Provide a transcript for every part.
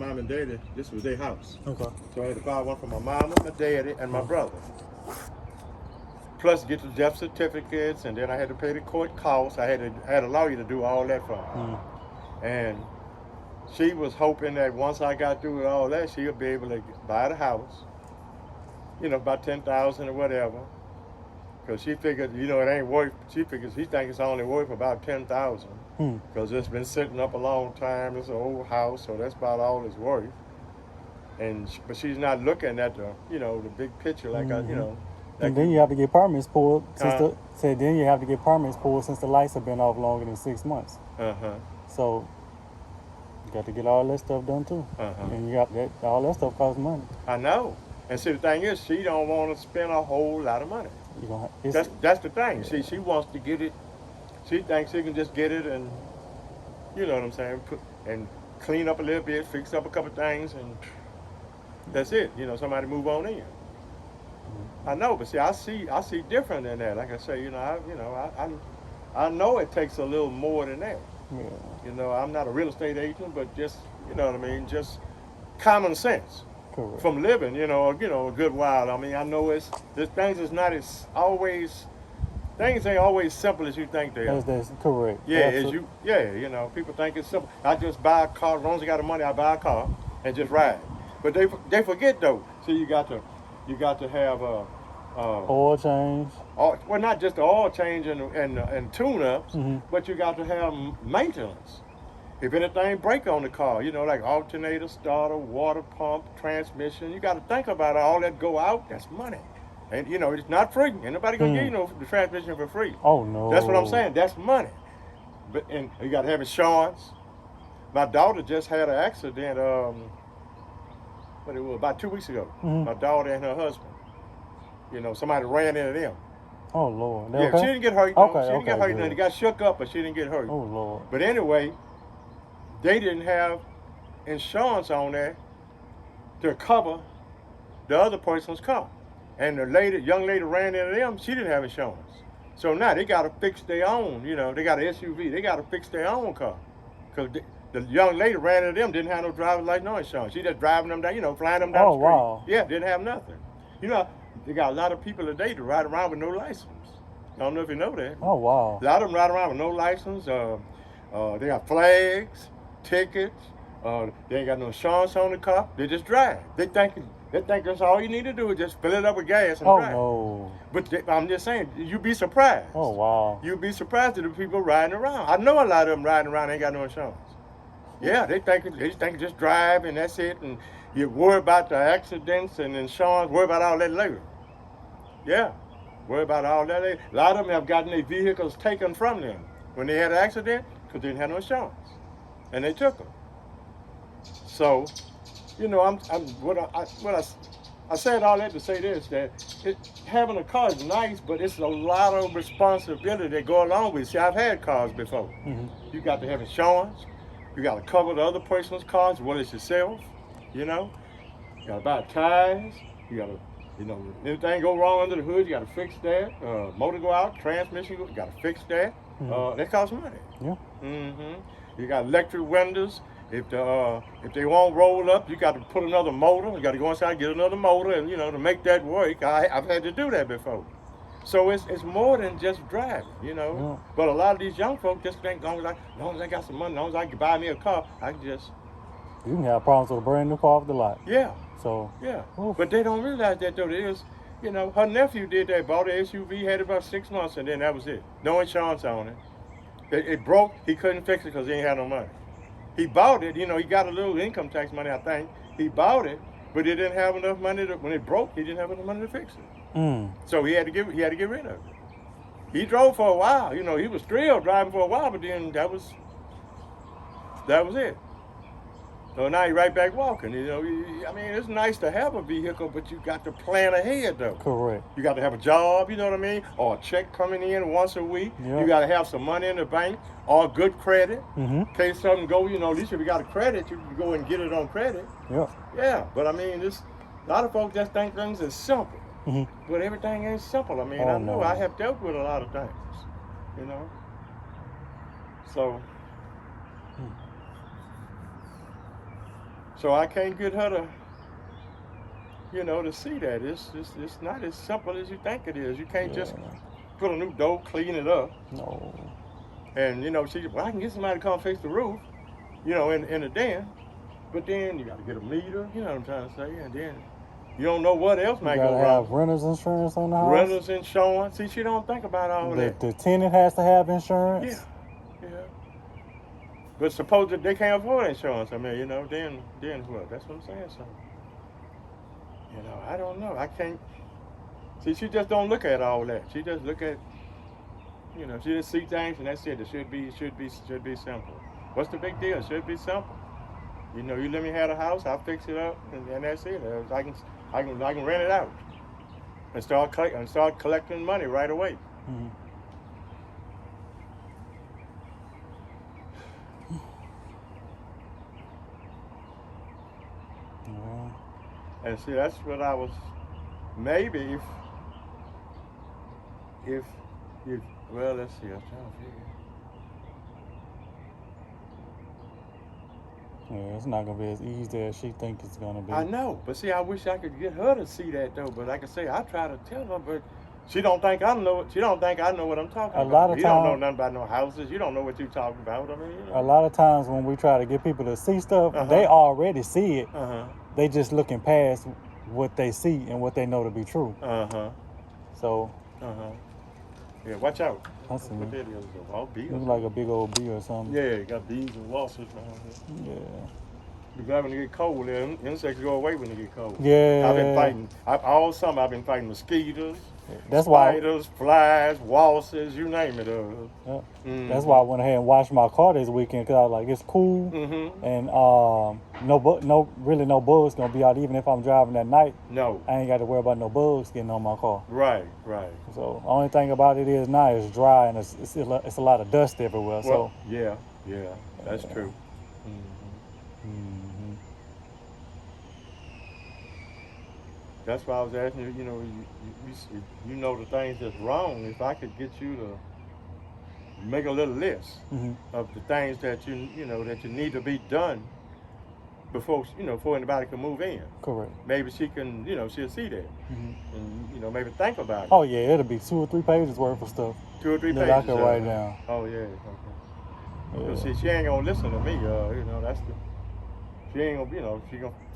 Mom and daddy, this was their house. Okay. So I had to buy one for my mama, my daddy, and my brother. Plus get the death certificates, and then I had to pay the court costs. I had a lawyer to do all that for me. And she was hoping that once I got through with all that, she would be able to buy the house, about 10,000 or whatever. Because she figured, it ain't worth. She thinks it's only worth about 10,000. Because it's been sitting up a long time. It's an old house, so that's about all it's worth. But she's not looking at the big picture like And then you have to get permits pulled. Then you have to get permits pulled since the lights have been off longer than 6 months. So you got to get all that stuff done too. And you got all that stuff costs money. I know. And see, the thing is, she don't want to spend a whole lot of money. That's the thing. Yeah. She wants to get it. She thinks she can just get it and, you know what I'm saying, and clean up a little bit, fix up a couple things, and that's it. Somebody move on in. I know, but see, I see different than that. Like I say, I know it takes a little more than that. Yeah. I'm not a real estate agent, but just, just common sense. Correct. From living, a good while. I mean, I know things ain't always simple as you think they are. That's correct. Yeah, people think it's simple. I just buy a car, as long as I got the money, I buy a car and just ride. But they forget though. So you got to have oil change. Well, not just the oil change and tune-ups, but you got to have maintenance. If anything break on the car, like alternator, starter, water pump, transmission, you got to think about all that go out. That's money. And, it's not free. Ain't nobody going to give you the transmission for free. Oh, no. That's what I'm saying. That's money. And you got to have insurance. My daughter just had an accident, about 2 weeks ago. My daughter and her husband. Somebody ran into them. Oh, Lord. Yeah, okay? She didn't get hurt. Okay, she didn't get hurt. Good. They got shook up, but she didn't get hurt. Oh, Lord. But anyway, they didn't have insurance on there to cover the other person's car. And the young lady ran into them, she didn't have insurance. So now they got to fix their own, they got an SUV, they got to fix their own car. Because the young lady ran into them, didn't have no driver's license, no insurance. She just driving them down, flying them down the street. Wow. Yeah, didn't have nothing. They got a lot of people today to ride around with no license. I don't know if you know that. Oh, wow. A lot of them ride around with no license. They got flags, tickets. They ain't got no insurance on the car. They just drive. They think that's all you need to do is just fill it up with gas and drive. No. But I'm just saying, you'd be surprised. Oh, wow. You'd be surprised at the people riding around. I know a lot of them riding around ain't got no insurance. Yeah, they think just drive and that's it. And you worry about the accidents and insurance, worry about all that later. Yeah, worry about all that later. A lot of them have gotten their vehicles taken from them when they had an accident because they didn't have no insurance. And they took them. So, I said all that to say this, that having a car is nice, but it's a lot of responsibility that go along with it. See, I've had cars before. You got to have insurance. You got to cover the other person's cars as well as yourself. You got to buy tires. You got to, anything go wrong under the hood, you got to fix that. Motor go out, transmission, you got to fix that. That costs money. Yeah. You got electric windows. If they won't roll up, you got to put another motor. You got to go inside and get another motor, and to make that work. I've had to do that before. So it's more than just driving, Yeah. But a lot of these young folks just think, as long as I got some money, as long as I can buy me a car, I can just. You can have problems with a brand new car off the lot. Yeah. So. Yeah. Oof. But they don't realize that though. It is, her nephew did that. Bought an SUV, had it about 6 months, and then that was it. No insurance on it. It broke. He couldn't fix it because he ain't had no money. He bought it, he got a little income tax money, I think. He bought it, but he didn't have enough money when it broke, he didn't have enough money to fix it. So he had to get rid of it. He drove for a while, he was thrilled driving for a while, but then that was it. So now he's right back walking. It's nice to have a vehicle, but you got to plan ahead though. Correct. You got to have a job, or a check coming in once a week. Yep. You got to have some money in the bank or good credit. In case something go, at least if you got a credit, you can go and get it on credit. Yeah. Yeah, but a lot of folks just think things are simple. But everything ain't simple. I know no. I have dealt with a lot of things, So. So I can't get her to, to see that. It's not as simple as you think it is. You can't just put a new door, clean it up. No. And, well, I can get somebody to come fix the roof, in the den. But then you got to get a meter, you know what I'm trying to say. And then you don't know what else might go wrong. You got to have renter's insurance on the house. Renter's insurance. See, she don't think about all that. The tenant has to have insurance. Yeah. But suppose that they can't afford insurance, then what? That's what I'm saying. So, I don't know. I can't. See, she just don't look at all that. She just look at, she just see things and that's it. It should be simple. What's the big deal? It should be simple. You let me have a house, I'll fix it up, and that's it. I can rent it out and start collecting money right away. Mm-hmm. And see, that's what I was. Maybe if well, let's see. I'm trying to figure. Yeah, it's not gonna be as easy as she thinks it's gonna be. I know, but see, I wish I could get her to see that though. But like I say, I try to tell her, but she don't think I know. She don't think I know what I'm talking about. A lot of you times, don't know nothing about no houses. You don't know what you're talking about. I mean, a lot of times when we try to get people to see stuff, they already see it. They just looking past what they see and what they know to be true. So. Yeah, watch out. That's what that is. A wall bee. Looks like a big old bee or something. Yeah, it got bees and wasps around here. Yeah. Because when it get cold, insects go away when they get cold. Yeah. I've been fighting. All summer I've been fighting mosquitoes, that's spiders, flies, wasps, you name it. That's why I went ahead and washed my car this weekend because I was like, it's cool, and no bugs gonna be out even if I'm driving at night. No, I ain't got to worry about no bugs getting on my car. Right. So only thing about it is now it's dry and it's a lot of dust everywhere. Well, yeah, that's true. That's why I was asking you. You know the things that's wrong. If I could get you to make a little list of the things that you need to be done before anybody can move in. Correct. Maybe she can she'll see that and maybe think about it. Oh yeah, it'll be 2 or 3 pages worth of stuff. 2 or 3 pages. That I can write down. Oh yeah. Okay. So see, she ain't gonna listen to me. That's the. She ain't gonna,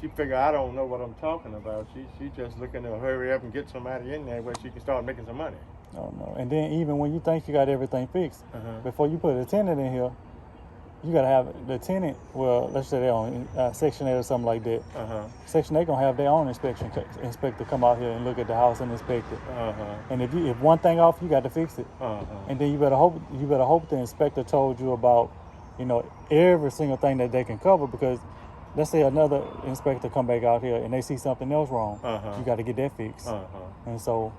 she figure I don't know what I'm talking about. She just looking to hurry up and get somebody in there where she can start making some money. Oh no! And then even when you think you got everything fixed, before you put a tenant in here, you gotta have the tenant. Well, let's say they're on Section 8 or something like that. Section 8 gonna have their own inspector come out here and look at the house and inspect it. And if one thing off, you got to fix it. And then you better hope the inspector told you about every single thing that they can cover, because let's say another inspector come back out here and they see something else wrong. You got to get that fixed. And so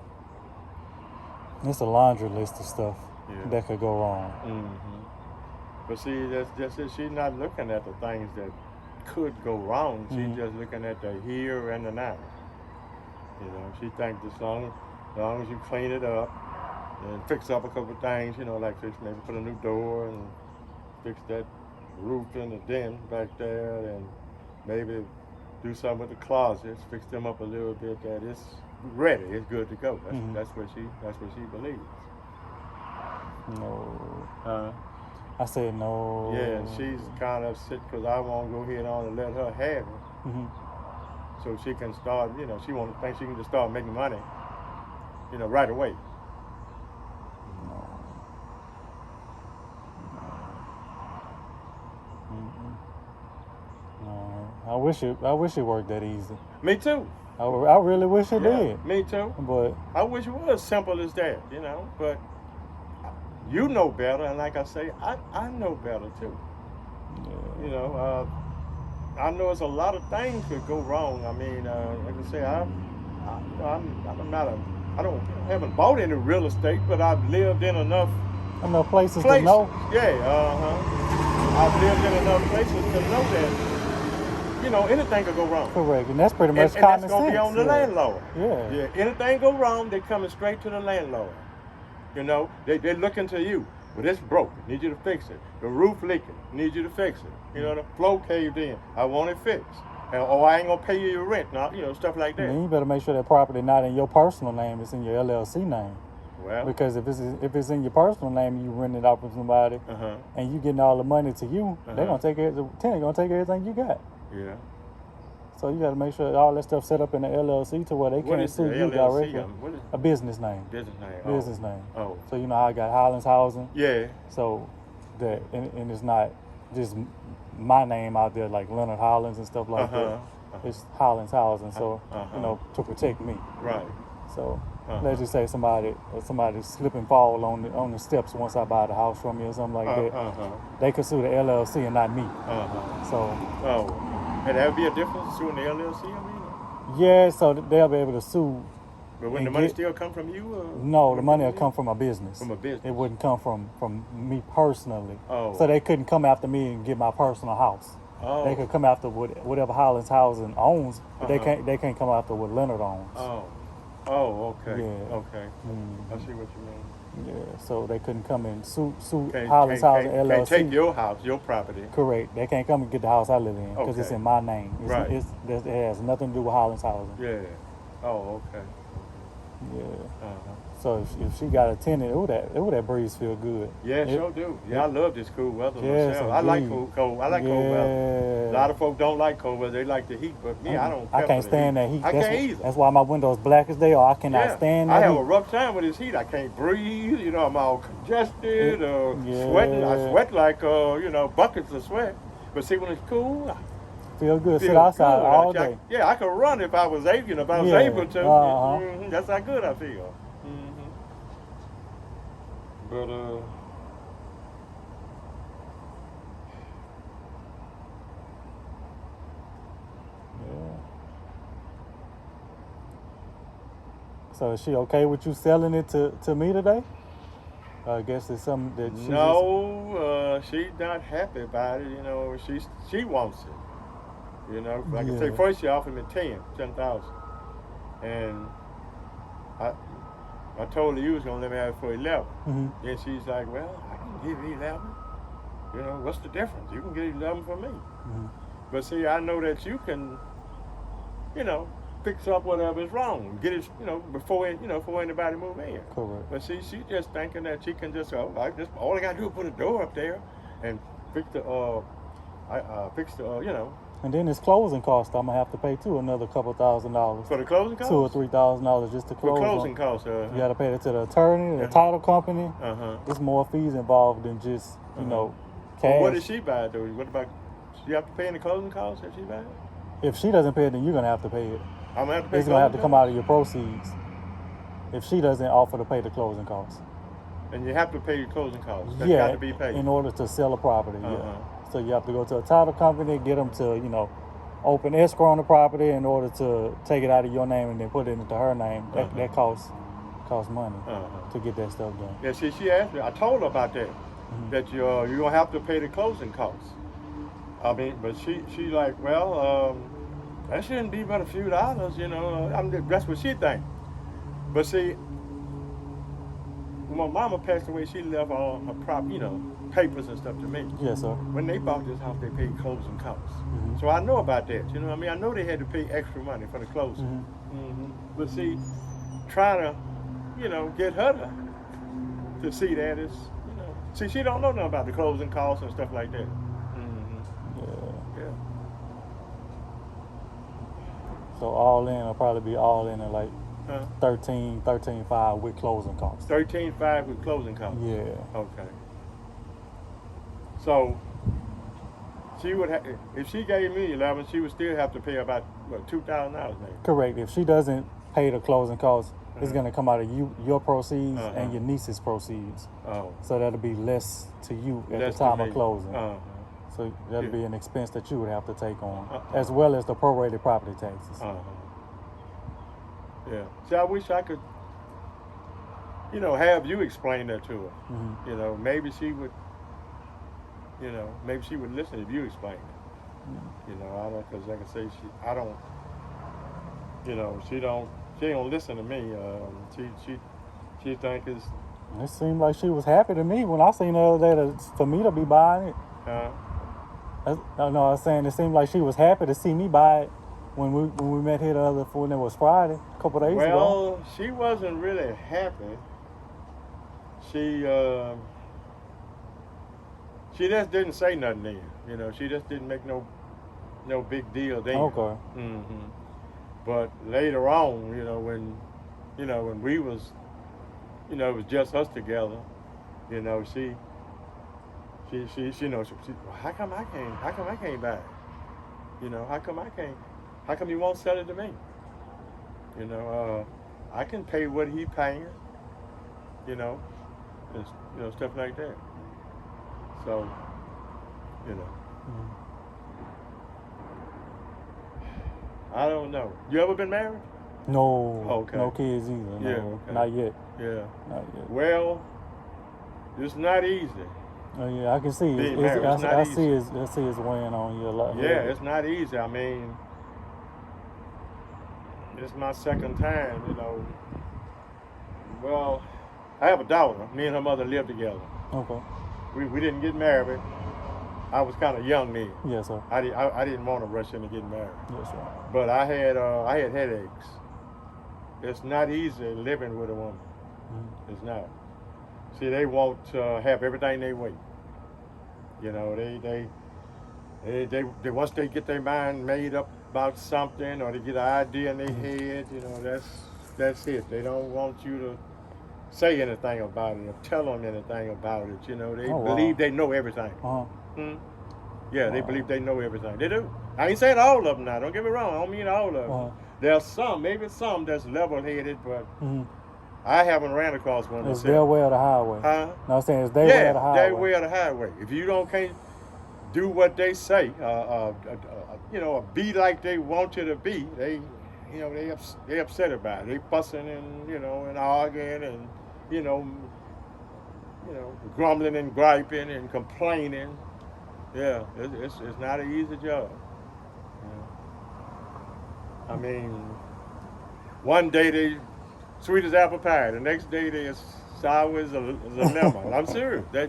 it's a laundry list of stuff that could go wrong. But see, that's just it. She's not looking at the things that could go wrong. She's just looking at the here and the now. She thinks as long as you clean it up and fix up a couple of things, like maybe put a new door and fix that roof in the den back there, and maybe do something with the closets, fix them up a little bit, that it's ready, it's good to go. That's what she believes. No. I said no. Yeah, and she's kind of upset because I won't go ahead on and let her have it. So she can start, she won't think she can just start making money, right away. I wish it worked that easy. Me too. I really wish it did. Me too. But I wish it was as simple as that, but you know better, and like I say, I know better too. Yeah. I know it's a lot of things could go wrong. I mean, like I say, I haven't bought any real estate, but I've lived in enough places to know. Yeah, I've lived in enough places to know that anything could go wrong. Correct, and that's pretty much and common that's gonna sense. be on the landlord. Yeah. Anything go wrong, they're coming straight to the landlord. They're looking to you. But it's broken. Need you to fix it. The roof leaking. Need you to fix it. The floor caved in. I want it fixed. or I ain't gonna pay you your rent, not, stuff like that. Then you better make sure that property not in your personal name, it's in your LLC name. Well, because if it's in your personal name, you rent it out from somebody, and you getting all the money to you, they're gonna take the tenant gonna take everything you got. Yeah. So you got to make sure all that stuff set up in the LLC to where they can't sue you directly. A business name. Business name. Business name. Oh. So you know how I got Hollins Housing. Yeah. So that and it's not just my name out there like Leonard Hollins and stuff like that. It's Hollins Housing. So to protect me. Right. So let's just say somebody slip and fall on the steps once I buy the house from you or something like that. They could sue the LLC and not me. So. Oh. And that would be a difference suing the LLC, I mean? Yeah, so they'll be able to sue. But when the money still come from you? Or no, the money will come from a business. From a business? It wouldn't come from me personally. Oh. So they couldn't come after me and get my personal house. Oh. They could come after whatever Hollins Housing owns, but they can't come after what Leonard owns. Oh, okay. Yeah. Okay. I see what you mean. Yeah, so they couldn't come and sue Hollins Housing LLC. Can't take your house, your property. Correct. They can't come and get the house I live in because it's in my name. It has nothing to do with Hollins Housing. Yeah. Oh, okay. Yeah. So if she got a tenant, that breeze feel good. Yeah, sure do. Yeah, I love this cool weather myself. I like cold. I like cold weather. A lot of folks don't like cold weather. They like the heat, but me, I don't. I can't stand that heat. I can't either. That's why my windows black as they are. I cannot stand that. I have a rough time with this heat. I can't breathe. I'm all congested. Sweating. I sweat like buckets of sweat. But see, when it's cool, feel good. Sit outside all day. I could run if I was able. If I was able to. That's how good I feel. But So is she okay with you selling it to me today? I guess it's something that she she's not happy about it. She wants it. Like I say, first she offered me 10,000, and I told her you was gonna let me have it for 11. Then she's like, "Well, I can give you 11. What's the difference? You can get 11 for me." But see, I know that you can, fix up whatever is wrong, get it, before anybody move in. Correct. But see, she just thinking that she can just, all I gotta do is put a door up there and fix the, And then it's closing costs. I'm gonna have to pay too, another couple $1,000. For the closing costs? $2,000 or $3,000 just to close. For closing costs. You gotta pay it to the attorney, the title company. There's more fees involved than just cash. Well, what did she buy though? What about? You have to pay in the closing costs if she buy it? If she doesn't pay it, then you're gonna have to pay it. I'm gonna have to pay. It's gonna have to come out of your proceeds. If she doesn't offer to pay the closing costs. And you have to pay your closing costs. That's got to be paid. In order to sell a property. So you have to go to a title company, get them to, open escrow on the property in order to take it out of your name and then put it into her name. That costs money to get that stuff done. Yeah, see, she asked me. I told her about that. That you're gonna have to pay the closing costs. I mean, but she like, well, that shouldn't be but a few dollars, that's what she think. But see, when my mama passed away, she left all her papers and stuff to me. Yes, sir. When they bought this house, they paid closing costs. So I know about that. I know they had to pay extra money for the closing. But see, trying to, get her to see that is, see, she don't know nothing about the closing costs and stuff like that. Yeah. So all in, will probably be all in at like $13,500 with closing costs. $13,500 with closing costs. Yeah. Okay. So she would if she gave me 11, she would still have to pay about $2,000 maybe. Correct. If she doesn't pay the closing costs, it's going to come out of your proceeds and your niece's proceeds. So that'll be less to you at the time of closing. So that'll be an expense that you would have to take on, as well as the prorated property taxes. Yeah. See, I wish I could, have you explain that to her. Maybe she would, maybe she would listen if you explain it. I don't, because like I say, she don't listen to me. She think it's. It seemed like she was happy to me when I seen the other day for me to be buying it. I was saying it seemed like she was happy to see me buy it when we met here the other when it was Friday, a couple of days ago. Well, she wasn't really happy. She just didn't say nothing then. You know, she just didn't make no big deal then. Okay. Mm-hmm. But later on, when we was, it was just us together. She well, how come I can't buy it? How come I can't? How come you won't sell it to me? I can pay what he paying. And stuff like that. So, Mm-hmm. I don't know. You ever been married? No. Okay. No kids either. No, Yeah. Okay. Not yet. Yeah. Not yet. Well, it's not easy. Oh yeah, I can see it. Being married, it's not I easy. see it's weighing on you a lot. Yeah, it's not easy. I mean, it's my second time. Well, I have a daughter. Me and her mother live together. Okay. We didn't get married. I was kind of young then. Yes, sir. I didn't want to rush into getting married. Yes, sir. But I had headaches. It's not easy living with a woman. Mm-hmm. It's not. See, they want to have everything they way. They once they get their mind made up about something, or they get an idea in their head, that's it. They don't want you to say anything about it or tell them anything about it. They believe they know everything. Yeah, they believe they know everything. They do. I ain't saying all of them now. Don't get me wrong. I don't mean all of them. There's some, maybe some that's level-headed, but I haven't ran across one. It's their way or the highway. Huh? No, I'm saying it's their way or the highway. Their way or the highway. If you can't do what they say, be like they want you to be, they upset about it. They fussing and arguing and grumbling and griping and complaining. Yeah, it's not an easy job. I mean, one day they sweet as apple pie. The next day they as sour as a lemon. I'm serious. They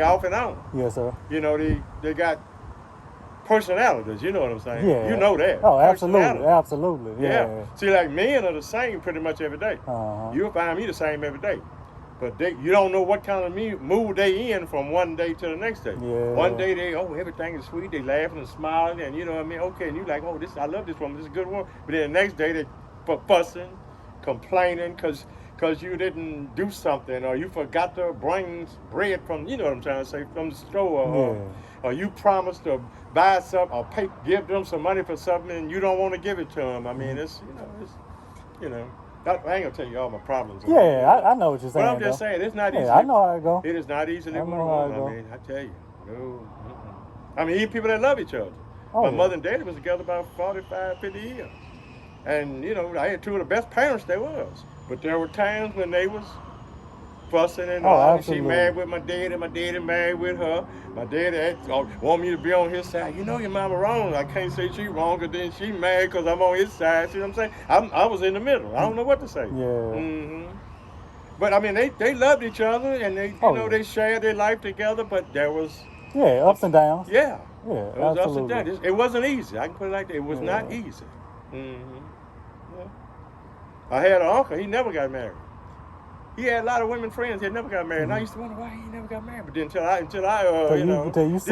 off and on. Yes, sir. They got personalities. You know what I'm saying? Yeah. You know that. Oh, absolutely. Yeah. See, like men are the same pretty much every day. You'll find me the same every day. But you don't know what kind of mood they in from one day to the next day. Yeah. One day everything is sweet. They laughing and smiling, and okay. And you like, I love this woman. This is a good woman. But then the next day they fussing, complaining because you didn't do something, or you forgot to bring bread from, what I'm trying to say, from the store, or you promised to buy something or give them some money for something and you don't want to give it to them. I mean, I ain't gonna tell you all my problems. Yeah, I know what you're saying. But I'm just saying, it's not easy. I know how it go. It is not easy living with a woman. I mean, I tell you, no. I mean, even people that love each other. My mother and daddy was together about 45, 50 years. And, I had two of the best parents there was. But there were times when they was fussing and all. She married with my dad, and my daddy married with her. My daddy want me to be on his side. Your mama wrong. I can't say she wrong, because then she mad because I'm on his side. See what I'm saying? I was in the middle. I don't know what to say. Yeah. Mm-hmm. But, I mean, they loved each other, and they they shared their life together, but there was... Yeah, ups and downs. Yeah. Yeah, it was absolutely. ups and downs. It wasn't easy. I can put it like that. It was not easy. Mm-hmm. Yeah. I had an uncle. He never got married. He had a lot of women friends. He never got married. And I used to wonder why he never got married. But then until I then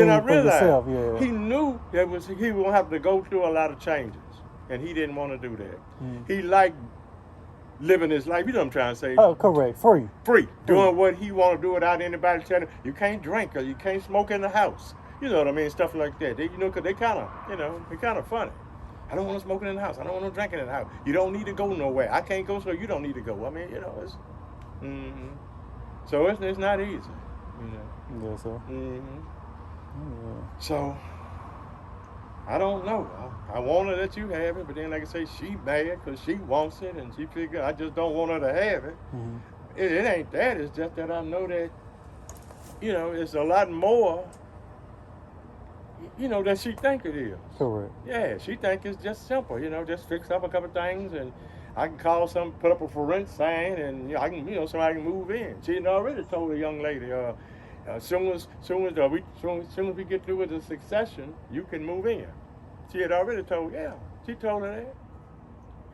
I realized he knew that he won't have to go through a lot of changes, and he didn't want to do that. He liked living his life. You know what I'm trying to say? Oh, correct. Free. Doing what he want to do without anybody telling him. You can't drink or you can't smoke in the house. You know what I mean? Stuff like that. Because they kind of, they kind of funny. I don't want to smoke in the house. I don't want to drink in the house. You don't need to go nowhere. I can't go, so you don't need to go. I mean, it's... Mm-hmm. So it's not easy, Yes, sir. Mm-hmm. Yeah. So I don't know. I want to let you have it, but then, like I say, she mad because she wants it, and she figure I just don't want her to have it. Mm-hmm. It ain't that. It's just that I know that it's a lot more. Than she think it is. Correct. Yeah, she think it's just simple. Just fix up a couple things and. I can call put up a for rent sign, and I can, somebody can move in. She had already told a young lady, soon as we get through with the succession, you can move in. She had already told, she told her that.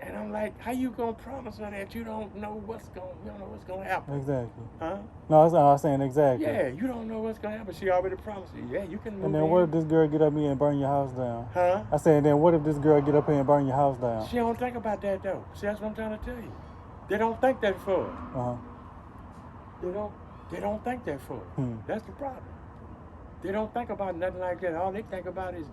And I'm like, how you gonna promise her that you don't know what's gonna happen? Exactly. Huh? No, that's what I was saying exactly. Yeah, you don't know what's gonna happen. She already promised you. Yeah, you can move in. And then what if this girl get up here and burn your house down? Huh? I said, then what if this girl get up here and burn your house down? She don't think about that though. See, that's what I'm trying to tell you. They don't think that far. They don't think that far. That's the problem. They don't think about nothing like that. All they think about is,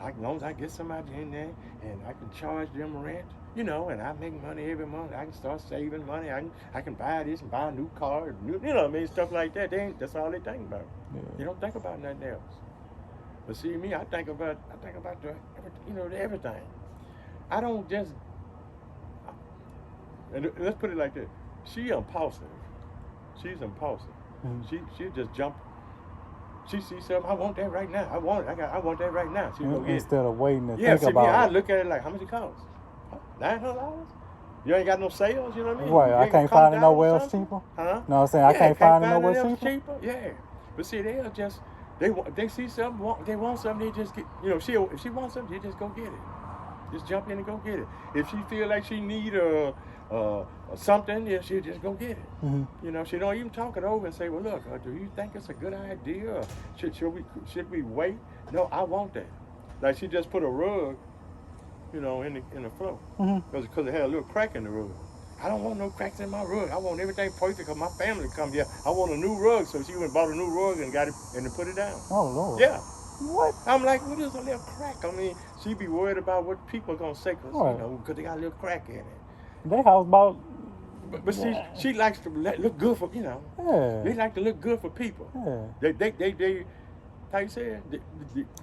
as long as I get somebody in there and I can charge them rent, and I make money every month, I can start saving money. I can buy this and buy a new car, stuff like that. That's all they think about. Yeah. They don't think about nothing else. But see me, I think about everything. I don't just. And let's put it like this: she's impulsive. She just jump. She sees something. I want that right now. I want it. I want that right now. She go get it. Instead of waiting to think about it. I look at it like, how much it costs? $900? You ain't got no sales. You know what I mean? Right. I can't find it nowhere else cheaper. Huh? No, I'm saying I can't find it nowhere cheaper. Yeah. But see, they see something. They want something. They just get. If she wants something, they just go get it. Just jump in and go get it. If she feel like she need something, she'll just go get it. She don't even talk it over and say, well, look, do you think it's a good idea? Or should we wait? No, I want that. Like she just put a rug, in the floor because it had a little crack in the rug. I don't want no cracks in my rug. I want everything perfect because my family come here. I want a new rug, so she went and bought a new rug and got it and put it down. Oh Lord. Yeah. What? I'm like, what is a little crack? I mean, she be worried about what people are gonna say because they got a little crack in it. Their house about. But she likes to look good for Yeah. They like to look good for people. Yeah. They how you say it?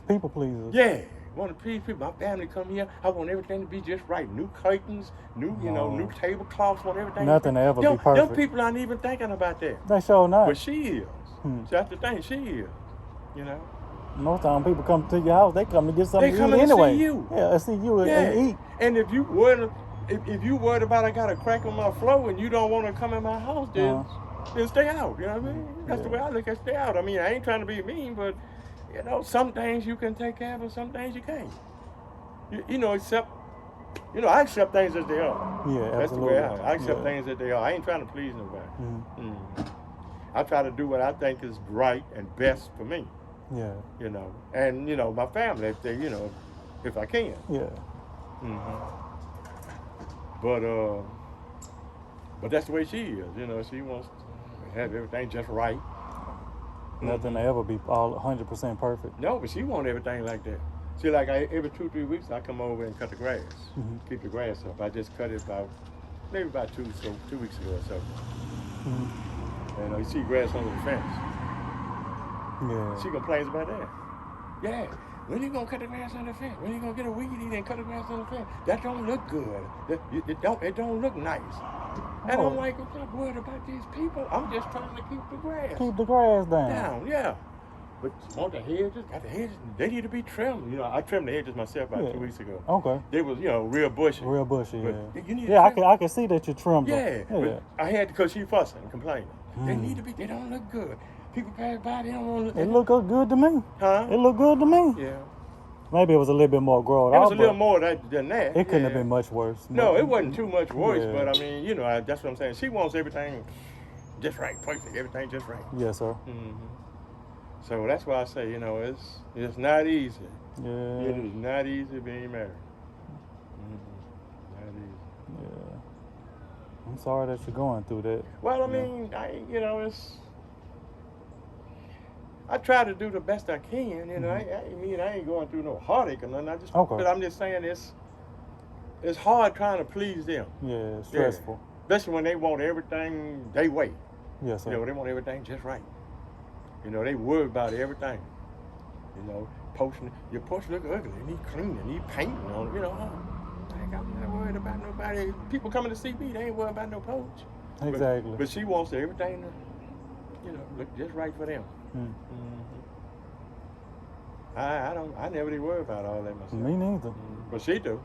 People pleasers. Yeah. Want to please people. My family come here. I want everything to be just right. New curtains, new tablecloths. Want everything. Nothing to ever be perfect. Them people aren't even thinking about that. They sure not. But she is. That's the thing. She is. Most time people come to your house, they come to get something to eat anyway. They come to see you. Yeah, see you and eat. And if you worried about I got a crack on my floor and you don't want to come in my house, then stay out. You know what I mean? That's the way I look at stay out. I mean, I ain't trying to be mean, but some things you can take care of and some things you can't. I accept things as they are. Yeah, that's absolutely. the way I accept things as they are. I ain't trying to please nobody. I try to do what I think is right and best for me. Yeah. And my family, if they, if I can. Yeah. But that's the way she is. She wants to have everything just right. Nothing to ever be all 100% perfect. No, but she wants everything like that. See, like every 2-3 weeks, I come over and cut the grass, keep the grass up. I just cut it maybe about 2 weeks ago or so. And you see grass under the fence. Yeah. She complains about that. Yeah. When you gonna cut the grass on the fence? When you gonna get a weed eater and cut the grass on the fence? That don't look good. It don't look nice. And I'm like, I'm not worried about these people. I'm just trying to keep the grass. Keep the grass down. Yeah. But on the hedges, they need to be trimmed. I trimmed the hedges myself about 2 weeks ago. Okay. They was, real bushy. Real bushy, but you need I can see that you trimmed them. Yeah. But I had to, because she fussing and complaining. They don't look good. People pass by, they don't want to look. It look good to me. Huh? It look good to me. Yeah. Maybe it was a little bit more grown. It was a little more than that. It couldn't have been much worse. No, it wasn't too much worse, but I mean, that's what I'm saying. She wants everything just right, perfect, everything just right. Yes, sir. So that's why I say, it's not easy. Yeah. It is not easy being married. Not easy. Yeah. I'm sorry that you're going through that. Well, I mean, I try to do the best I can. I ain't going through no heartache or nothing. But I'm just saying it's hard trying to please them. Yeah, it's stressful. Yeah. Especially when they want everything they way. Yes, sir. They want everything just right. They worry about everything. Your porch look ugly. It need cleaning. It need painting on it. I'm not worried about nobody. People coming to see me, they ain't worried about no porch. Exactly. But she wants everything to, look just right for them. I never did worry about all that myself. Me neither. But she do.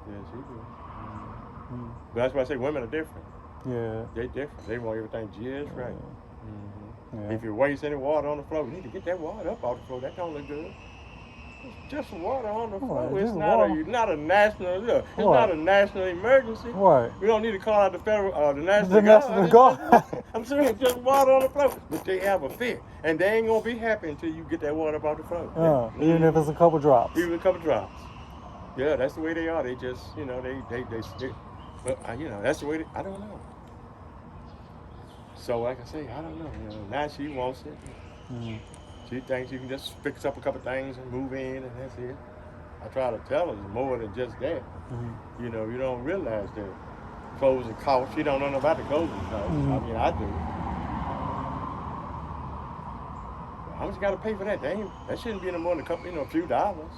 Yeah, she do. But that's why I say women are different. Yeah. They're different. They want everything just right. Yeah. If you waste any water on the floor, you need to get that water up off the floor. That don't look good. It's just water on the floor. Right, It's just not water. not a national. Look, it's Right. not a national emergency. Right. We don't need to call out the The National National Guard. Guard. I'm serious. Just water on the floor. But they have a fit, and they ain't gonna be happy until you get that water up off the floor. Even if it's a couple drops. Even a couple drops. Yeah, that's the way they are. They just, but that's the way. I don't know. So like I say, I don't know. Now she wants it. Mm-hmm. She thinks you can just fix up a couple things and move in, and that's it. I try to tell her it's more than just that. Mm-hmm. You don't realize that closing costs. She don't know about the closing costs. Mm-hmm. I mean, I do. How much you got to pay for that? That shouldn't be no more than a few dollars.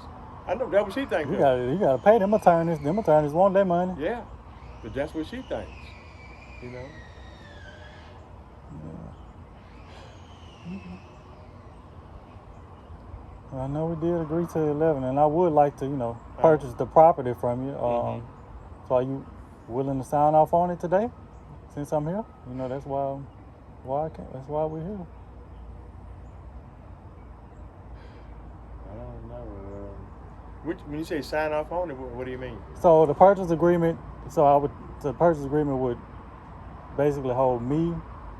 I know that's what she thinks. You gotta pay them attorneys. Them attorneys want their money. Yeah, but that's what she thinks. Yeah. I know we did agree to 11, and I would like to, purchase the property from you. So are you willing to sign off on it today? Since I'm here, that's why I can't. That's why we're here. I don't know. When you say sign off on it, what do you mean? So the purchase agreement. The purchase agreement would basically hold me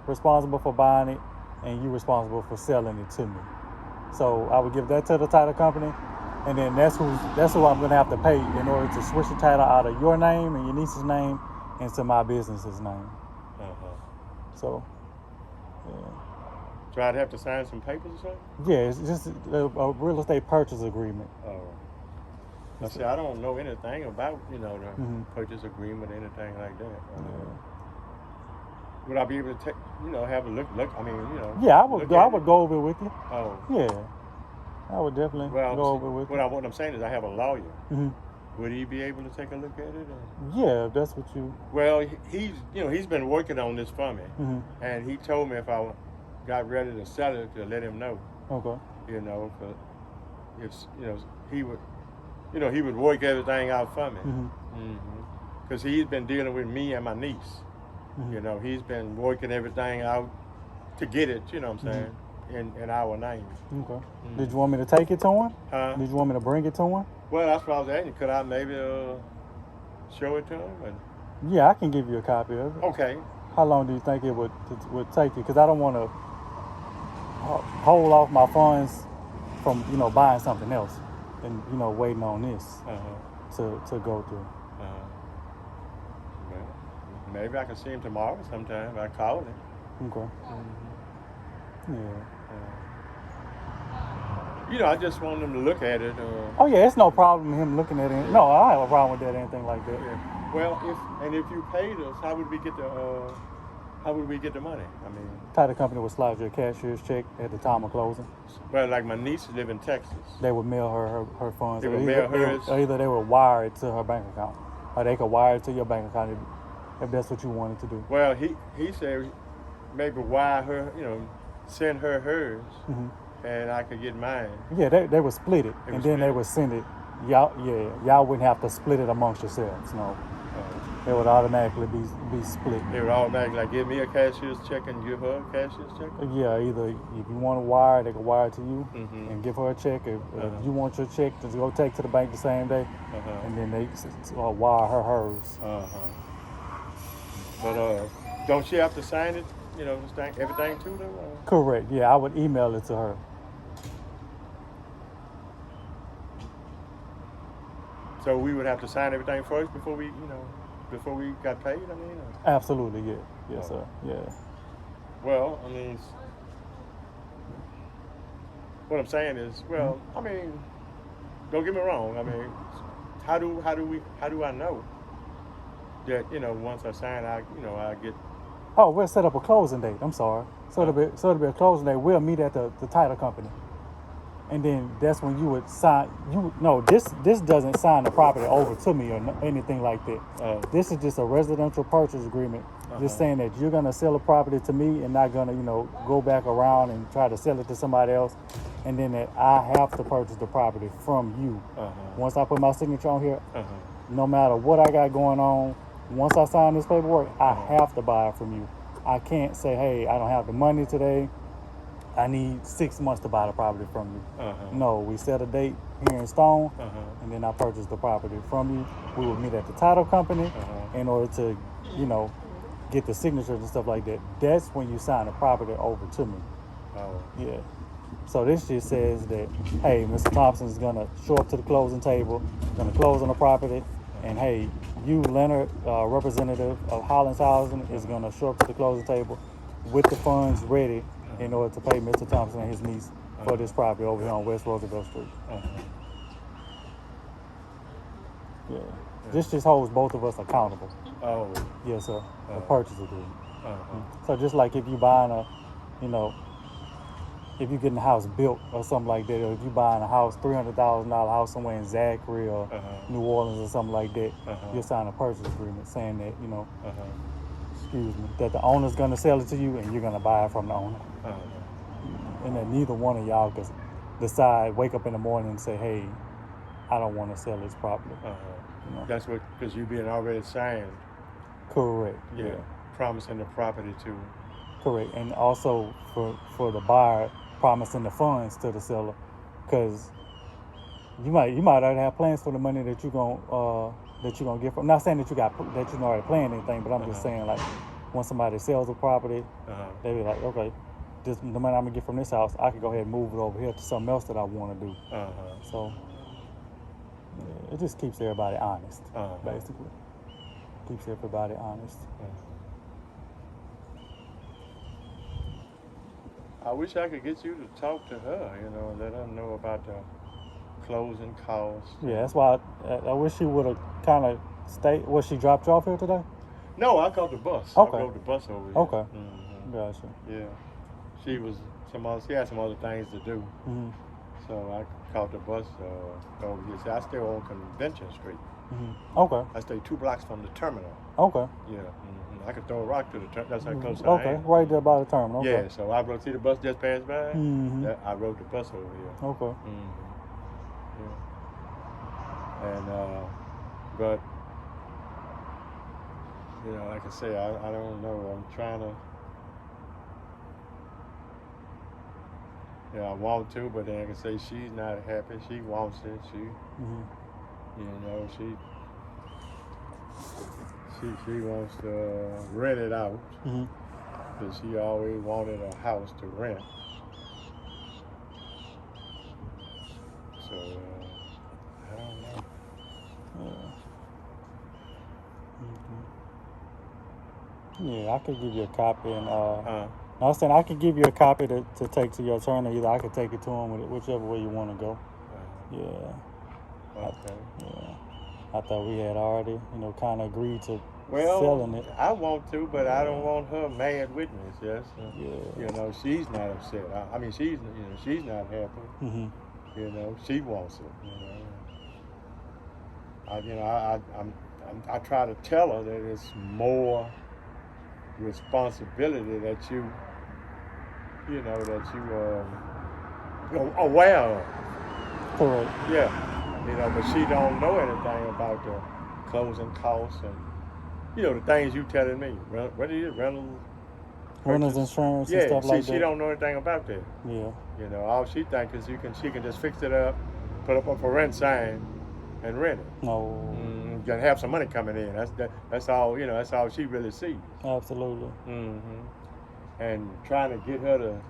responsible for buying it, and you responsible for selling it to me. So I would give that to the title company, and then that's who I'm gonna have to pay in order to switch the title out of your name and your niece's name into my business's name. So, yeah. So I'd have to sign some papers or something? Yeah, it's just a real estate purchase agreement. Oh. I see. I don't know anything about the purchase agreement or anything like that. Would I be able to take, have a look? I mean, Yeah, I would go over it with you. Oh. Yeah, I would definitely go over it with you. What I'm saying is, I have a lawyer. Mm-hmm. Would he be able to take a look at it? Or? Yeah, if that's what you. Well, he's been working on this for me, Mm-hmm. and he told me if I got ready to sell it, to let him know. Okay. He would, he would work everything out for me. Because he's been dealing with me and my niece. Mm-hmm. He's been working everything out to get it. You know what I'm saying? In our name. Okay. Did you want me to take it to him? Huh? Did you want me to bring it to him? Well, that's what I was asking. Could I maybe show it to him? Yeah, I can give you a copy of it. Okay. How long do you think it would take you? Because I don't want to hold off my funds from buying something else and waiting on this to go through. Well, maybe I can see him tomorrow sometime. I call him. Okay. Yeah. I just want them to look at it. Oh yeah, it's no problem him looking at it. No, I don't have a problem with that or anything like that. Yeah. Well, if you paid us, how would we get the money? I mean, Title company would slide you a cashier's check at the time of closing. Well, like my niece live in Texas. They would mail her funds. They would mail hers. Either they would wire it to her bank account, or they could wire it to your bank account if that's what you wanted to do. Well, he said maybe wire her, send her hers, and I could get mine. Yeah, they would split it, and then they would send it. Y'all wouldn't have to split it amongst yourselves. No, it would automatically be split. They would automatically give me a cashier's check and give her a cashier's check. Yeah, either if you want to wire, they could wire it to you and give her a check. If you want your check to go take to the bank the same day, and then they wire her hers. But don't she have to sign it? Everything too, though? Correct. Yeah, I would email it to her. So we would have to sign everything first before we got paid. I mean. Absolutely. Yeah. Yes, sir. Yeah. Well, I mean, what I'm saying is, I mean, don't get me wrong. I mean, how do I know that once I sign, I get. Oh, we'll set up a closing date. I'm sorry. So it'll be a closing date. We'll meet at the title company, and then that's when you would sign. This doesn't sign the property over to me or anything like that. This is just a residential purchase agreement, just saying that you're gonna sell a property to me and not gonna go back around and try to sell it to somebody else, and then that I have to purchase the property from you. Once I put my signature on here, no matter what I got going on. Once I sign this paperwork, I have to buy it from you. I can't say, hey, I don't have the money today. I need 6 months to buy the property from you. Uh-huh. No, we set a date here in stone, Uh-huh. and then I purchase the property from you. We would meet at the title company in order to, get the signatures and stuff like that. That's when you sign the property over to me. Oh. Yeah. So this just says that, hey, Mr. Thompson is gonna show up to the closing table, gonna close on the property, and hey, you, Leonard, representative of Hollins Housing, is gonna show up to the closing table with the funds ready in order to pay Mr. Thompson and his niece for this property over here on West Roosevelt Street. Yeah. This just holds both of us accountable. Oh. Yes, sir. The purchase agreement. So just like if you buying if you're getting a house built or something like that, or if you're buying a house, $300,000 house somewhere in Zachary or New Orleans or something like that, you'll sign a purchase agreement saying that, that the owner's going to sell it to you and you're going to buy it from the owner. And that neither one of y'all could decide, wake up in the morning and say, hey, I don't want to sell this property. That's what, because you being already signed. Correct. Yeah. Promising the property to. Correct. And also for the buyer, promising the funds to the seller, because you might already have plans for the money that you're gonna get from. I'm not saying that you're already planning anything, but I'm just saying, like, when somebody sells a property, they be like, okay, the money I'm gonna get from this house, I can go ahead and move it over here to something else that I want to do. So it just keeps everybody honest, basically. Keeps everybody honest. I wish I could get you to talk to her, and let her know about the closing costs. Yeah, that's why I wish she would have kind of stayed. Was she dropped you off here today? No, I caught the bus. Okay. I rode the bus over here. Okay. Gotcha. Yeah. She had some other things to do. So I caught the bus over here. See, I stay on Convention Street. Okay. I stay 2 blocks from the terminal. Okay. Yeah. I could throw a rock to the terminal. That's how close I am. Okay, right there by the terminal. Okay. Yeah, so I rode, see the bus just passed by? I rode the bus over here. Okay. Yeah. And, but, like I say, I don't know. I'm trying to, I want to, but then I can say she's not happy. She wants it. She wants to rent it out, because she always wanted a house to rent. So, I don't know. Yeah, I could give you a copy, and I was saying I could give you a copy to take to your attorney. Either I could take it to him, whichever way you want to go. Yeah. Okay. I thought we had already, kind of agreed to selling it. I want to, but I don't want her mad with me. Yes. She's not upset. I mean, she's not happy. She wants it. I try to tell her that it's more responsibility that you aware of. Correct. Yeah. But she don't know anything about the closing costs and, the things you telling me. What is it? Rentals insurance and stuff like that. She don't know anything about that. Yeah. All she thinks is she can just fix it up, put up a for rent sign, and rent it. No. And have some money coming in. That's all. That's all she really sees. Absolutely. And trying to get her to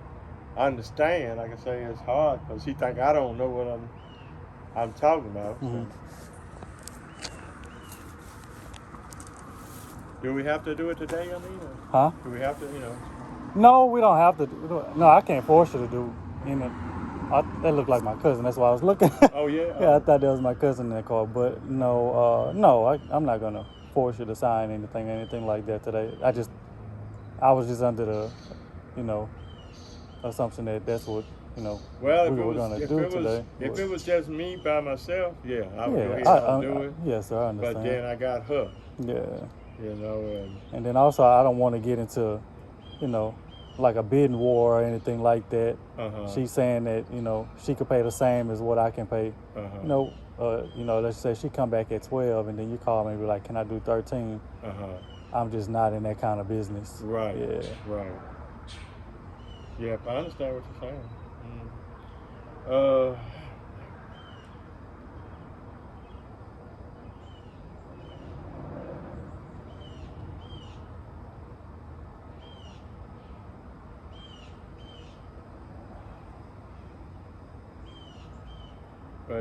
understand, like I say, it's hard because she think I don't know what I'm talking about. Do we have to do it today, Huh? Do we have to, No, we don't have to do it. No, I can't force you to do it. That looked like my cousin. That's why I was looking. Oh, yeah? Yeah, I thought that was my cousin in that car. But no, I'm not going to force you to sign anything like that today. I was just under the, assumption that that's what, we were going to do today. If it was just me by myself, I would go ahead and do it. Yes, sir, I understand. But then I got her. Yeah. And then also, I don't want to get into, like a bidding war or anything like that. She's saying that, she could pay the same as what I can pay. Let's say she come back at 12 and then you call me and be like, can I do 13? I'm just not in that kind of business. Right. Yeah. Right. Yeah, I understand what you're saying. Mm.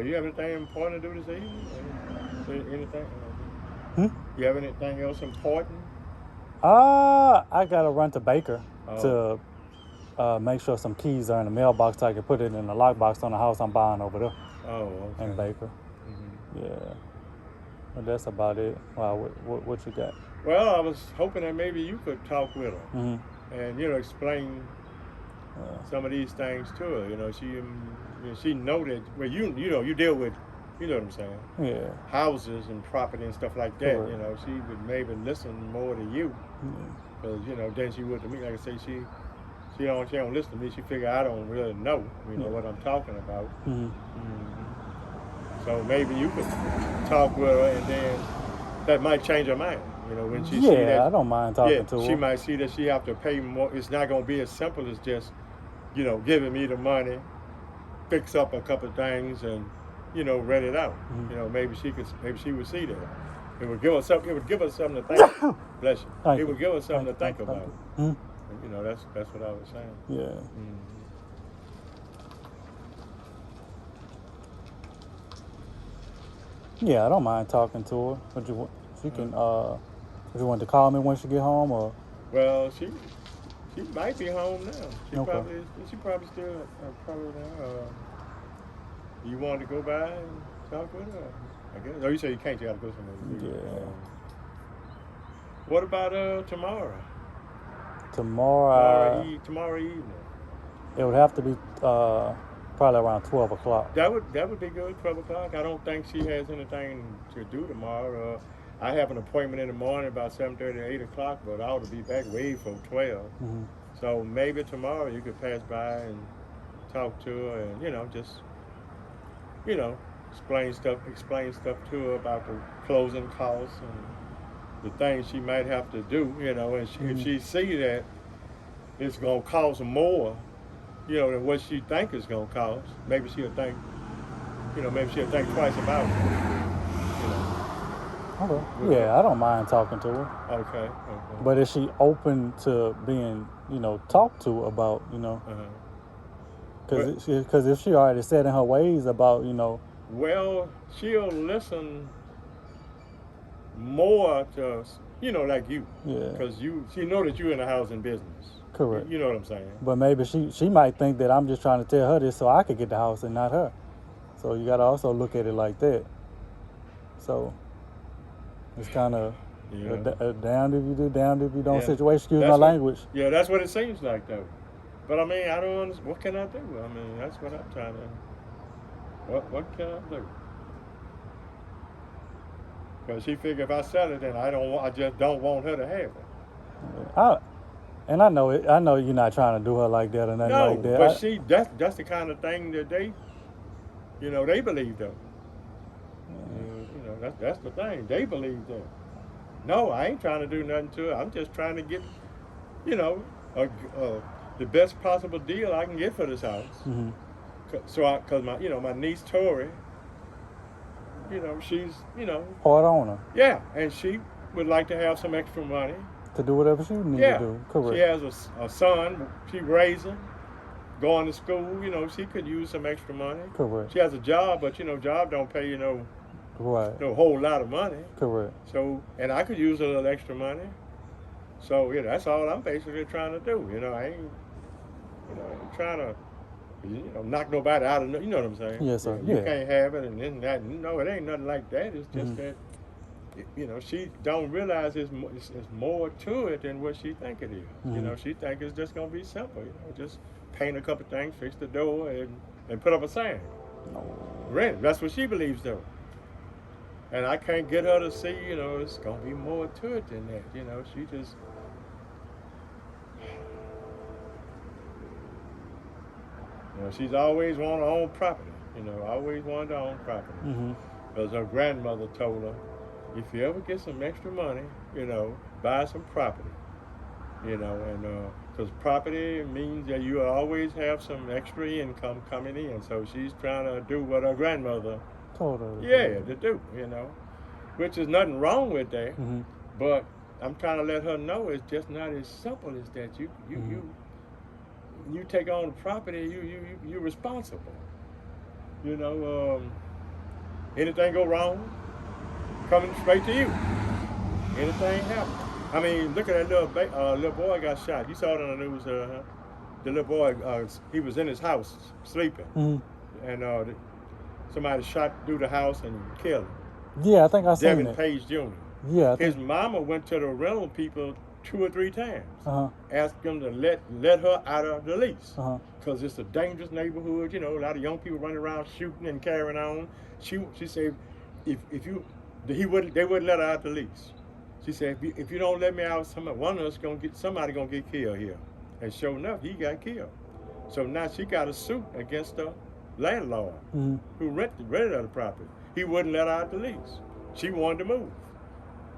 You have anything important to do this evening? Anything? Hmm? You have anything else important? I gotta run to Baker Oh, to make sure some keys are in the mailbox so I can put it in the lockbox on the house I'm buying over there oh, in okay. Baker. Yeah, but that's about it. Wow, what you got? Well, I was hoping that maybe you could talk with her Mm-hmm. and explain some of these things to her. She know that. Well, you deal with, you know what I'm saying, Yeah, houses and property and stuff like that. correct. She would maybe listen more to you Yeah. because than she would to me. Like I say, she don't listen to me. She figure I don't really know, Yeah. what I'm talking about. Mm-hmm. So maybe you could talk with her, and then that might change her mind. When she see that, Yeah, I don't mind yeah, talking to she her. might see that she have to pay more. It's not gonna be as simple as just, giving me the money, fix up a couple of things, and rent it out. Mm-hmm. Maybe she would see that. It would give us something. It would give us something to think. Bless you. Thank It you. would give us something to Thank think you. Thank about. you. Mm-hmm. And, that's what I was saying. Yeah. Yeah, I don't mind talking to her. But she can if you want to call me when she get home or Well, she might be home now. She okay. probably is. She probably still probably now. You wanted to go by and talk with her, I guess. Oh, you say you can't. You got to go somewhere. Yeah. What about tomorrow? Tomorrow Tomorrow evening. it would have to be probably around 12 o'clock. That would be good. 12 o'clock. I don't think she has anything to do tomorrow. I have an appointment in the morning about 7:30 or 8 o'clock, but I ought to be back way before 12. Mm-hmm. So maybe tomorrow you could pass by and talk to her, and just you know explain stuff to her about the closing costs and the things she might have to do. And if Mm-hmm. she see that it's gonna cost more, than what she think it's gonna cost, maybe she'll think twice about it. You know. Okay. Yeah, I don't mind talking to her. Okay. Okay. But is she open to being, talked to about, Uh-huh. because if she already said in her ways about, Well, she'll listen more to like you, yeah, because she know that you're in the housing business. correct. You know what I'm saying? But maybe she might think that I'm just trying to tell her this so I could get the house and not her. So you got to also look at it like that. So it's kind of Yeah. a damned if you do, damned if you don't Yeah. situation. Excuse my That's what. language. Yeah, that's what it seems like though. But I mean, I don't understand. What can I do? I mean, that's what I'm trying to. What can I do? Because she figure if I sell it, then I just don't want her to have it. I know it. I know you're not trying to do her like that or nothing No, like but that. that's the kind of thing that they believe though. That's the thing. They believe that. No, I ain't trying to do nothing to her. I'm just trying to get, you know, the best possible deal I can get for this house. Mm-hmm. Cause my niece Tori, she's, Part owner yeah, and she would like to have some extra money. to do whatever she need to Yeah, do. she Correct. has a son she raising, going to school. She could use some extra money. Correct. She has a job, but job don't pay Right. no whole lot of money. Correct. So, and I could use a little extra money. So, that's all I'm basically trying to do. I ain't trying to, knock nobody out of, you know what I'm saying? Yes, sir. You Yeah. can't have it, and then that. No, it ain't nothing like that. It's just that, she don't realize it's more to it than what she think it is. Mm-hmm. She think it's just gonna be simple. Just paint a couple things, fix the door, and put up a sign. Rent. That's what she believes though. And I can't get her to see, it's gonna be more to it than that. She just, she's always wanted to own property. Always wanted to own property. Mm-hmm. Because her grandmother told her, if you ever get some extra money, buy some property. You know, and because property means that you always have some extra income coming in. So she's trying to do what her grandmother told her to do, you know, which is nothing wrong with that. Mm-hmm. But I'm trying to let her know it's just not as simple as that. You take on the property, you're responsible. You know, anything go wrong, coming straight to you. Anything happen. I mean, look at that little boy got shot. You saw it on the news. The little boy, he was in his house sleeping, and somebody shot through the house and killed him. Yeah, I think I seen Devin it. Page Jr. Yeah, his mama went to the rental people 2 or 3 times, Uh-huh. asked them to let her out of the lease, Uh-huh. because it's a dangerous neighborhood. You know, a lot of young people running around shooting and carrying on. She said, if you, they wouldn't let her out the lease. She said, if you don't let me out, one of us somebody gonna get killed here. And sure enough, he got killed. So now she got a suit against the landlord who rented her the property. He wouldn't let her out the lease. She wanted to move.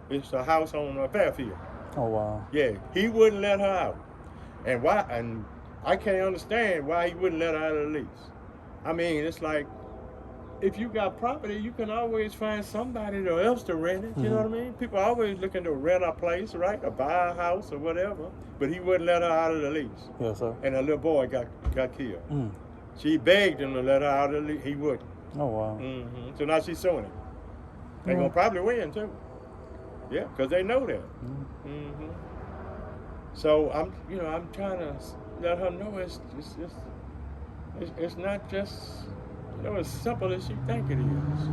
It's a house on Fairfield. Oh wow. Yeah, he wouldn't let her out. And why? And I can't understand why he wouldn't let her out of the lease. I mean, it's like, if you got property, you can always find somebody else to rent it. You know what I mean? People are always looking to rent a place, right? Or buy a house or whatever. But he wouldn't let her out of the lease. Yes, sir. And a little boy got killed. She begged him to let her out of the lease. He wouldn't. Oh wow. So now she's suing him. They're gonna probably win too. Yeah, because they know that. So I'm trying to let her know it's not just as simple as she think it is.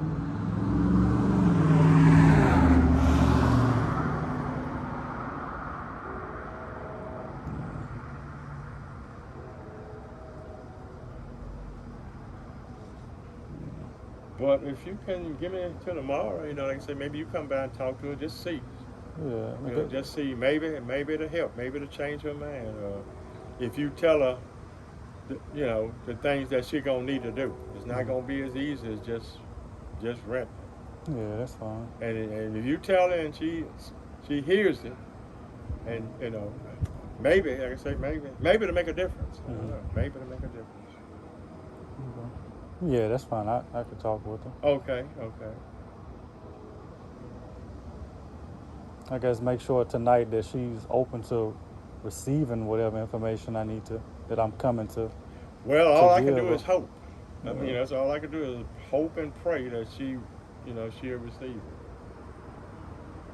But if you can give me till tomorrow, like I said, maybe you come by and talk to her, just see. Yeah. Just see, maybe it'll help, maybe it'll change her mind. If you tell her, the things that she's gonna need to do, it's not gonna be as easy as just rent. Yeah, that's fine. And if you tell her and she hears it, and maybe, like I say, maybe to make a difference. I don't know. Maybe to make a difference. Yeah, that's fine. I could talk with her. Okay. I guess make sure tonight that she's open to receiving whatever information I need that I'm coming to. Well, all I can do is hope. I mean, that's all I can do is hope and pray that she'll receive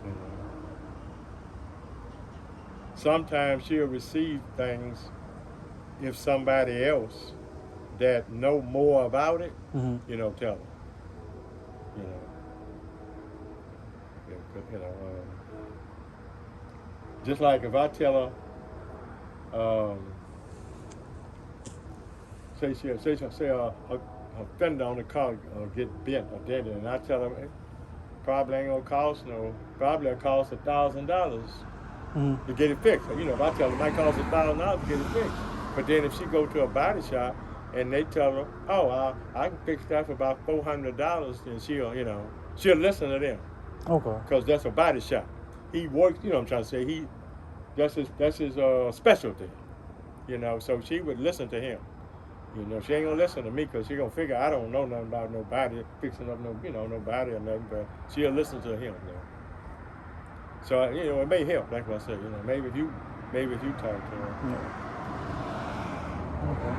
it. Sometimes she'll receive things if somebody else that know more about it, tell her. Just like if I tell her, say a fender on the car get bent or dented, and I tell her probably ain't gonna cost probably it'll cost $1,000 to get it fixed. If I tell her it might cost $1,000 to get it fixed, but then if she go to a body shop and they tell her, oh, I can fix that for about $400, then she'll listen to them. Okay. Because that's a body shop. He works, what I'm trying to say, that's his specialty, so she would listen to him. She ain't gonna listen to me because she gonna figure I don't know nothing about nobody fixing up nobody or nothing, but she'll listen to him. So it may help. Like I said, maybe if you talk to her. Yeah. Okay.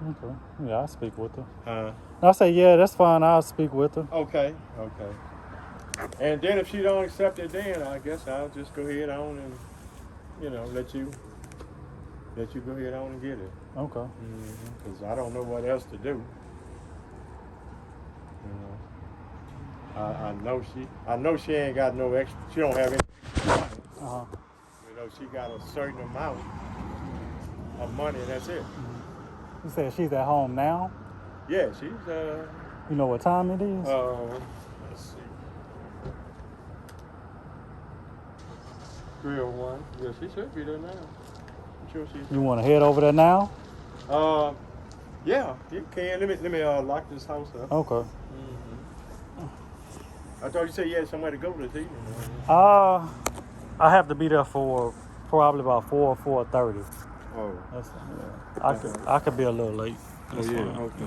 Okay. Yeah, I'll speak with her. I say, yeah, that's fine. I'll speak with her. Okay. And then if she don't accept it, then I guess I'll just go ahead on and, let you go ahead on and get it. Okay. Because I don't know what else to do. I know she ain't got no extra. She don't have any money. She got a certain amount of money, and that's it. You said she's at home now? Yeah, she's You know what time it is? Let's see. 3:01. Yeah, she should be there now. I'm sure she's. You want to head over there now? Yeah, you can. Let me lock this house up. Okay. I thought you said you had somewhere to go this evening. I have to be there for probably about 4:30. Oh. I could be a little late. Oh, yeah. Okay.